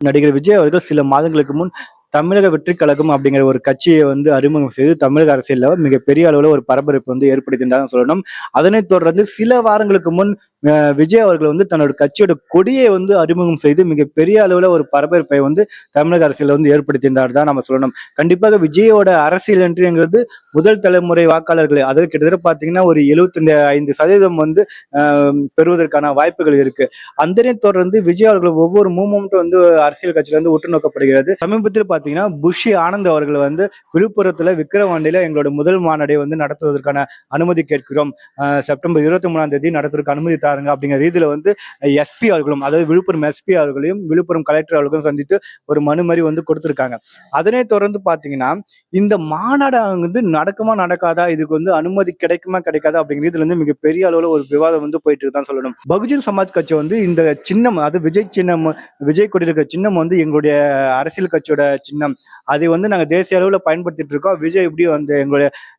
நடிகர் விஜய் அவர்கள் சில மாதங்களுக்கு முன் தமிழக வெற்றி கழகம் அப்படிங்கிற ஒரு கட்சியை அறிமுகம் செய்து தமிழக அரசியல்ல மிகப்பெரிய அளவுல ஒரு பரபரப்பு ஏற்படுத்தியிருந்தாங்க சொல்லணும். அதனைத் தொடர்ந்து சில வாரங்களுக்கு முன் விஜய் அவர்கள் தன்னோட கட்சியோட கொடியை அறிமுகம் செய்து மிகப்பெரிய அளவுல ஒரு பரபரப்பை தமிழக அரசியல்ல ஏற்படுத்தியிருந்தார் தான் நம்ம சொல்லணும். கண்டிப்பாக விஜயோட அரசியல் என்றுங்கிறது முதல் தலைமுறை வாக்காளர்கள், அதாவது கிட்டத்தட்ட பாத்தீங்கன்னா ஒரு 75% பெறுவதற்கான வாய்ப்புகள் இருக்கு. அதனை தொடர்ந்து விஜய் அவர்கள் ஒவ்வொரு மூமெண்ட்டும் அரசியல் கட்சியில உற்று நோக்கப்படுகிறது. சமீபத்தில் பாத்தீங்கன்னா புஷி ஆனந்த் அவர்கள் விழுப்புரத்துல விக்கிரவாண்டியில எங்களோட முதல் மாநாடை நடத்துவதற்கான அனுமதி கேட்கிறோம், செப்டம்பர் 23 நடத்துவதற்கு அனுமதி தாருங்க அப்படிங்கிற ரீதியில எஸ்பி அவர்களும், அதாவது விழுப்புரம் எஸ்பி அவர்களையும் விழுப்புரம் கலெக்டர் அவர்களும் சந்தித்து ஒரு மனு மாதிரி கொடுத்திருக்காங்க. அதனை தொடர்ந்து பாத்தீங்கன்னா இந்த மாநாடு நடக்குமா நடக்காதா, இதுக்கு அனுமதி கிடைக்குமா கிடைக்காதா அப்படிங்கிற ரீதியில மிகப்பெரிய அளவுல ஒரு விவாதம் போயிட்டு இருக்குதான் சொல்லணும். பகுஜன் சமாஜ் கட்சி இந்த சின்னம், அது விஜய் சின்னம், விஜய் கொடி இருக்கிற சின்னம் எங்களுடைய அரசியல் கட்சியோட சின்னம். அதை நாங்க தேசிய அளவுல பயன்படுத்திட்டு இருக்கோம். விஜய் எப்படி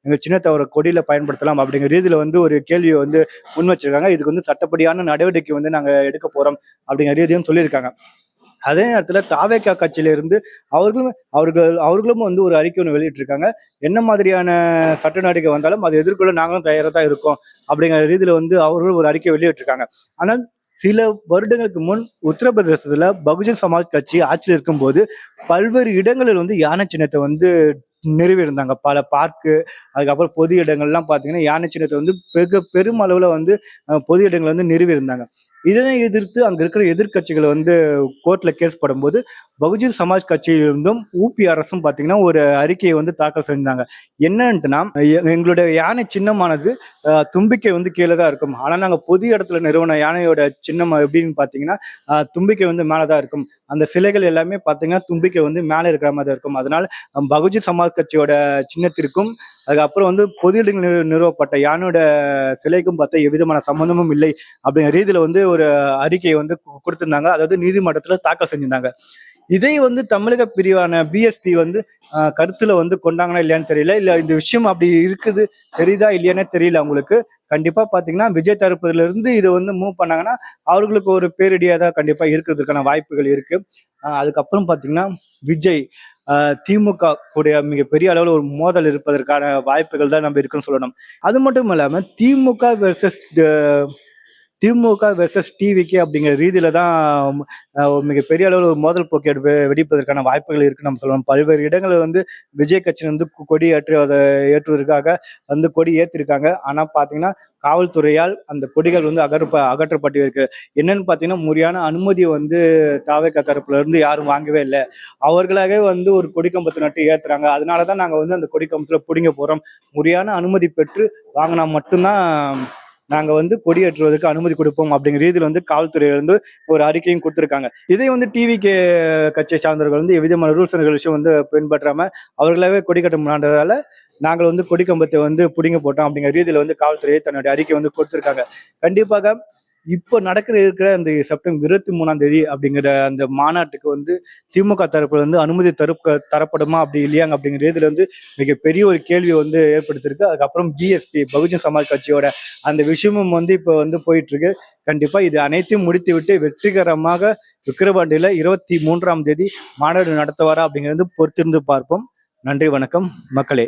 எங்க சின்னத்தை ஒரு கொடியில பயன்படுத்தலாம் அப்படிங்கிற ரீதியில ஒரு கேள்வியை முன் வச்சிருக்காங்க. இதுக்கு சட்டப்படியான நடவடிக்கை நாங்க எடுக்க போறோம் அப்படிங்கிற ரீதியும் சொல்லியிருக்காங்க. அதே நேரத்துல தாவேகா கட்சியில இருந்து அவர்களும் ஒரு அறிக்கை ஒன்று வெளியிட்டிருக்காங்க. என்ன மாதிரியான சட்ட நடவடிக்கை வந்தாலும் அதை எதிர்கொள்ள நாங்களும் தயாரா தான் இருக்கோம் அப்படிங்கிற ரீதியில அவர்களும் ஒரு அறிக்கை வெளியிட்டிருக்காங்க. ஆனால் சில வருடங்களுக்கு முன் உத்தரப்பிரதேசத்துல பகுஜன் சமாஜ் கட்சி ஆட்சியில் இருக்கும்போது பல்வேறு இடங்களில் யானை சின்னத்தை நிறுவியிருந்தாங்க. பல பார்க்கு, அதுக்கப்புறம் பொது இடங்கள்லாம் பார்த்தீங்கன்னா யானை சின்னத்தை பெருமளவுல பொது இடங்கள் நிறுவியிருந்தாங்க. இதனை எதிர்த்து அங்க இருக்கிற எதிர்கட்சிகள் கோர்ட்ல கேஸ் போடும்போது பகுஜன் சமாஜ் கட்சியிலிருந்தும் ஊபி அரசும் பாத்தீங்கன்னா ஒரு அறிக்கையை தாக்கல் செஞ்சாங்க. என்னன்ட்டுனா, எங்களுடைய யானை சின்னமானது தும்பிக்கை கீழே தான் இருக்கும், ஆனா நாங்க பொது இடத்துல நிறுவன யானையோட சின்னம் எப்படின்னு பாத்தீங்கன்னா தும்பிக்கை மேலதான் இருக்கும். அந்த சிலைகள் எல்லாமே பாத்தீங்கன்னா தும்பிக்கை மேல இருக்கிற மாதிரி தான் இருக்கும். அதனால பகுஜன் சமாஜ் கட்சியோட சின்னத்திற்கும் அதுக்கப்புறம் பொது இடங்கள் நிறுவப்பட்ட யானையோட சிலைக்கும் பார்த்தா எவ்விதமான சம்பந்தமும் இல்லை அப்படிங்கிற ரீதியில ஒரு அறிக்கையை கொடுத்திருந்தாங்க. அதாவது நீதிமன்றத்துல தாக்கல் செஞ்சிருந்தாங்க. இதை தமிழக பிரிவான பிஎஸ்பி கருத்துல கொண்டாங்கன்னா இல்லையான்னு தெரியல, இல்ல இந்த விஷயம் அப்படி இருக்குது தெரியுதா இல்லையானே தெரியல அவங்களுக்கு. கண்டிப்பா பாத்தீங்கன்னா விஜய் தரப்புல இருந்து இதை மூவ் பண்ணாங்கன்னா அவர்களுக்கு ஒரு பேரிடியா தான் கண்டிப்பா இருக்கிறதுக்கான வாய்ப்புகள் இருக்கு. அதுக்கப்புறம் பாத்தீங்கன்னா விஜய் திமுக கூடிய மிகப்பெரிய அளவுல ஒரு மோதல் இருப்பதற்கான வாய்ப்புகள் தான் நம்ம இருக்குன்னு சொல்லணும். அது மட்டும் இல்லாம திமுக வெர்சஸ் டிவிக்கு அப்படிங்கிற ரீதியில தான் மிகப்பெரிய அளவில் ஒரு மோதல் போக்கு வெடிப்பதற்கான வாய்ப்புகள் இருக்குன்னு நம்ம சொல்லணும். பல்வேறு இடங்களில் விஜய் கட்சியின் கொடி ஏற்றுவதற்காக கொடி ஏற்றிருக்காங்க. ஆனா பாத்தீங்கன்னா காவல்துறையால் அந்த கொடிகள் அகற்றப்பட்டு இருக்கு. என்னன்னு பாத்தீங்கன்னா முறையான அனுமதியை தாவேகா தரப்புல இருந்து யாரும் வாங்கவே இல்லை. அவர்களாகவே ஒரு கொடிக்கம்பத்தை நட்டு ஏத்துறாங்க. அதனாலதான் நாங்க அந்த கொடிக்கம்பத்துல பிடிங்க போறோம், முறையான அனுமதி பெற்று வாங்கினா மட்டும்தான் நாங்க கொடியேற்றுவதற்கு அனுமதி கொடுப்போம் அப்படிங்கிற ரீதியில் காவல்துறையில ஒரு அறிக்கையும் கொடுத்திருக்காங்க. இதை டிவிகே கட்சியை சார்ந்தவர்கள் எவ்விதமான ரூல்ஸ் அண்ட் ரெகுலேஷன் பின்பற்றாம அவர்களாவே கொடி கட்ட முன்னாண்டதால நாங்கள் கொடிக்கம்பத்தை பிடிங்க போட்டோம் அப்படிங்கிற ரீதியில காவல்துறையை தன்னுடைய அறிக்கை கொடுத்திருக்காங்க. கண்டிப்பாக இப்போ இருக்கிற அந்த செப்டம்பர் 23 அப்படிங்கிற அந்த மாநாட்டுக்கு திமுக தரப்புல அனுமதி தரப்படுமா அப்படி இல்லையாங்க அப்படிங்கிற ரீதியில மிகப்பெரிய ஒரு கேள்வி ஏற்படுத்திருக்கு. அதுக்கப்புறம் பிஎஸ்பி பகுஜன் சமாஜ் கட்சியோட அந்த விஷயமும் இப்போ போயிட்டு இருக்கு. கண்டிப்பா இது அனைத்தையும் முடித்து விட்டு வெற்றிகரமாக விக்கிரவாண்டியில 23 மாநாடு நடத்துவாரா அப்படிங்கிறது பொறுத்திருந்து பார்ப்போம். நன்றி, வணக்கம் மக்களே.